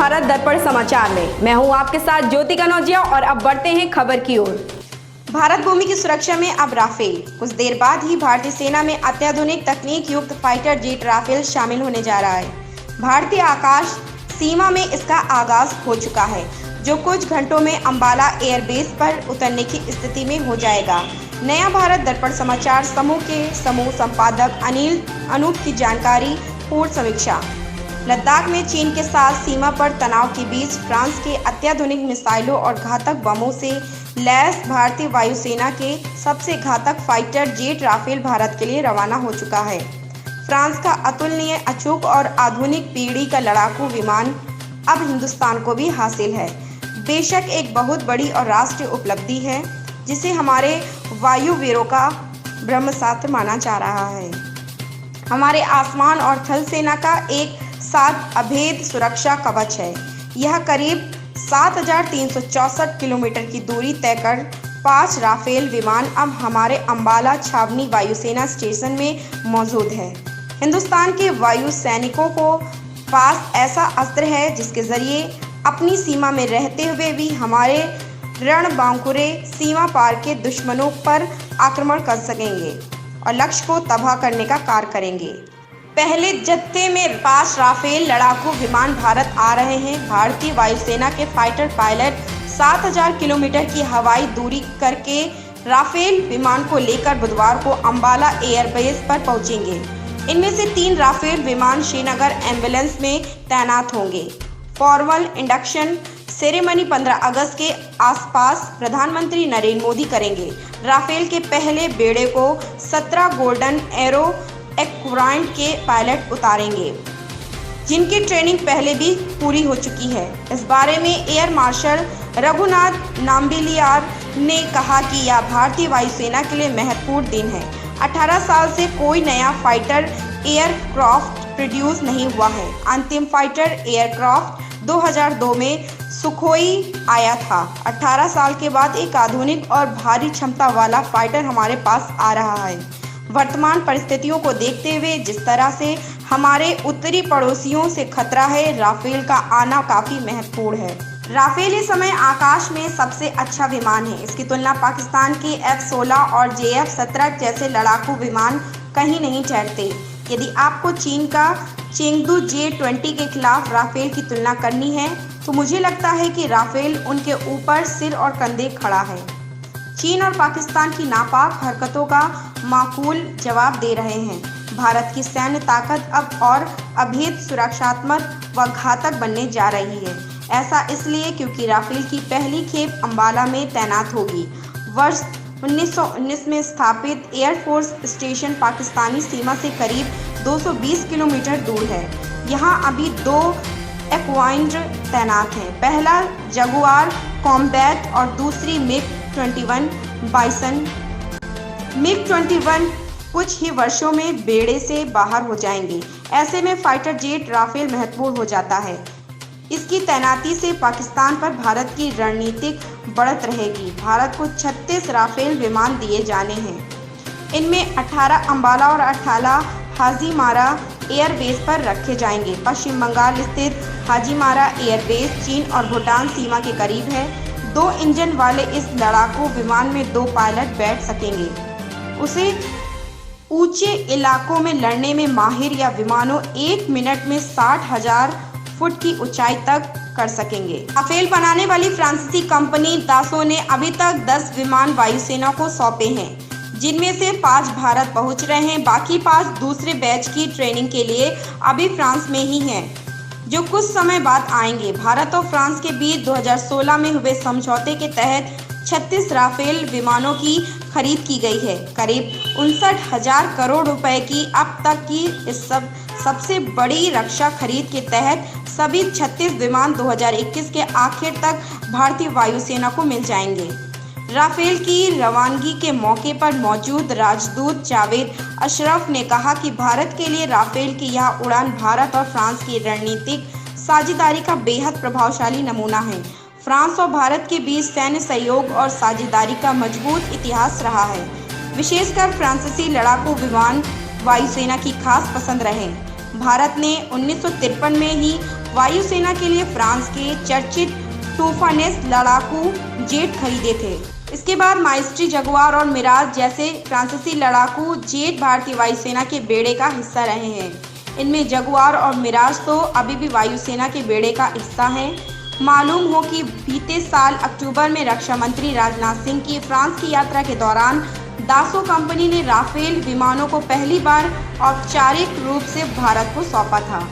भारत दर्पण समाचार में मैं हूं आपके साथ ज्योति कनौजिया और अब बढ़ते हैं खबर की ओर। भारत भूमि की सुरक्षा में अब राफेल। कुछ देर बाद ही भारतीय सेना में अत्याधुनिक तकनीक युक्त फाइटर जेट राफेल शामिल होने जा रहा है। भारतीय आकाश सीमा में इसका आगाज हो चुका है, जो कुछ घंटों में अंबाला एयरबेस पर उतरने की स्थिति में हो जाएगा। नया भारत दर्पण समाचार समूह के समूह संपादक अनिल अनूप की जानकारी। पूर्ण समीक्षा। लद्दाख में चीन के साथ सीमा पर तनाव के बीच फ्रांस के अत्याधुनिक मिसाइलों और घातक बमों से लैस भारतीय वायुसेना के सबसे घातक फाइटर जेट राफेल भारत के लिए रवाना हो चुका है। फ्रांस का अतुलनीय, अचूक और आधुनिक पीढ़ी का लड़ाकू विमान अब हिंदुस्तान को भी हासिल है। बेशक एक बहुत बड़ी और राष्ट्रीय उपलब्धि है, जिसे हमारे वायुवीरों का ब्रह्मास्त्र माना जा रहा है। हमारे आसमान और थल सेना का एक साथ अभेद सुरक्षा कवच है। यह करीब 7,364 किलोमीटर की दूरी तय कर 5 राफेल विमान अब हमारे अंबाला छावनी वायुसेना स्टेशन में मौजूद है। हिंदुस्तान के वायु सैनिकों को पास ऐसा अस्त्र है जिसके जरिए अपनी सीमा में रहते हुए भी हमारे रणबांकुरे सीमा पार के दुश्मनों पर आक्रमण कर सकेंगे और लक्ष्य को तबाह करने का कार्य करेंगे। पहले जत्थे में 5 राफेल लड़ाकू विमान भारत आ रहे हैं। भारतीय वायुसेना के फाइटर पायलट 7,000 किलोमीटर की हवाई दूरी करके राफेल विमान को लेकर बुधवार को अंबाला एयरबेस पर पहुंचेंगे। इनमें से 3 राफेल विमान श्रीनगर एम्बुलेंस में तैनात होंगे। फॉर्मल इंडक्शन सेरेमनी 15 अगस्त के आसपास प्रधानमंत्री नरेंद्र मोदी करेंगे। राफेल के पहले बेड़े को 17 गोल्डन एरो एक्वायर्ड के पायलट उतारेंगे, जिनकी ट्रेनिंग पहले भी पूरी हो चुकी है। इस बारे में एयर मार्शल रघुनाथ नाम्बिलियार ने कहा कि यह भारतीय वायुसेना के लिए महत्वपूर्ण दिन है। 18 साल से कोई नया फाइटर एयरक्राफ्ट प्रोड्यूस नहीं हुआ है। अंतिम फाइटर एयरक्राफ्ट 2002 में सुखोई आया था। 18 साल के बाद एक आधुनिक और भारी क्षमता वाला फाइटर हमारे पास आ रहा है। वर्तमान परिस्थितियों को देखते हुए जिस तरह से हमारे उत्तरी पड़ोसियों से खतरा है, राफेल का आना काफी महत्वपूर्ण है। राफेल इस समय आकाश में सबसे अच्छा विमान है। इसकी तुलना पाकिस्तान के F-16 और JF-17 जैसे लड़ाकू विमान कहीं नहीं ठहरते। यदि आपको चीन का चेंगडू J-20 के खिलाफ राफेल की तुलना करनी है, तो मुझे लगता है कि राफेल उनके ऊपर सिर और कंधे खड़ा है। चीन और पाकिस्तान की नापाक हरकतों का माकूल जवाब दे रहे हैं। भारत की सैन्य ताकत अब और अभेद, सुरक्षात्मक व घातक बनने जा रही है। ऐसा इसलिए क्योंकि राफेल की पहली खेप अंबाला में तैनात होगी। वर्ष 1919 में स्थापित एयरफोर्स स्टेशन पाकिस्तानी सीमा से करीब 220 किलोमीटर दूर है। यहाँ अभी 2 एक्वायर्ड तैनात हैं। पहला जगुआर कॉम्बैट और दूसरी MiG-21 बाइसन। MiG-21 कुछ ही वर्षों में बेड़े से बाहर हो जाएंगे। ऐसे में फाइटर जेट राफेल महत्वपूर्ण हो जाता है। इसकी तैनाती से पाकिस्तान पर भारत की रणनीतिक बढ़त रहेगी। भारत को 36 राफेल विमान दिए जाने हैं। इनमें 18 अंबाला और 18 हाजीमारा एयरबेस पर रखे जाएंगे। पश्चिम बंगाल स्थित हाजीमारा एयरबेस चीन और भूटान सीमा के करीब है। 2 इंजन वाले इस लड़ाकू विमान में 2 पायलट बैठ सकेंगे। उसे ऊंचे इलाकों में लड़ने में माहिर या विमानों 1 मिनट में 60,000 फुट की ऊंचाई तक कर सकेंगे। राफेल बनाने वाली फ्रांसीसी कंपनी दासो ने अभी तक 10 विमान वायुसेना को सौंपे हैं, जिनमें से 5 भारत पहुंच रहे हैं। बाकी 5 दूसरे बैच की ट्रेनिंग के लिए अभी फ्रांस में ही हैं, जो कुछ समय बाद आएंगे। भारत और फ्रांस के बीच 2016 में हुए समझौते के तहत 36 राफेल विमानों की खरीद की गई है। करीब 59,000 करोड़ रुपए की अब तक की इस सबसे बड़ी रक्षा खरीद के तहत सभी 36 विमान 2021 के आखिर तक भारतीय वायुसेना को मिल जाएंगे। राफेल की रवानगी के मौके पर मौजूद राजदूत जावेद अशरफ ने कहा कि भारत के लिए राफेल की यह उड़ान भारत और फ्रांस की रणनीतिक साझेदारी का बेहद प्रभावशाली नमूना है। फ्रांस और भारत के बीच सैन्य सहयोग और साझेदारी का मजबूत इतिहास रहा है। विशेषकर फ्रांसीसी लड़ाकू विमान वायुसेना की खास पसंद रहे। भारत ने 1953 में ही वायुसेना के लिए फ्रांस के चर्चित टूफानेस लड़ाकू जेट खरीदे थे। इसके बाद माइस्ट्री, जगुआर और मिराज जैसे फ्रांसीसी लड़ाकू जेट भारतीय वायुसेना के बेड़े का हिस्सा रहे हैं। इनमें जगुआर और मिराज तो अभी भी वायुसेना के बेड़े का हिस्सा हैं। मालूम हो कि बीते साल अक्टूबर में रक्षा मंत्री राजनाथ सिंह की फ्रांस की यात्रा के दौरान दासो कंपनी ने राफेल विमानों को पहली बार औपचारिक रूप से भारत को सौंपा था।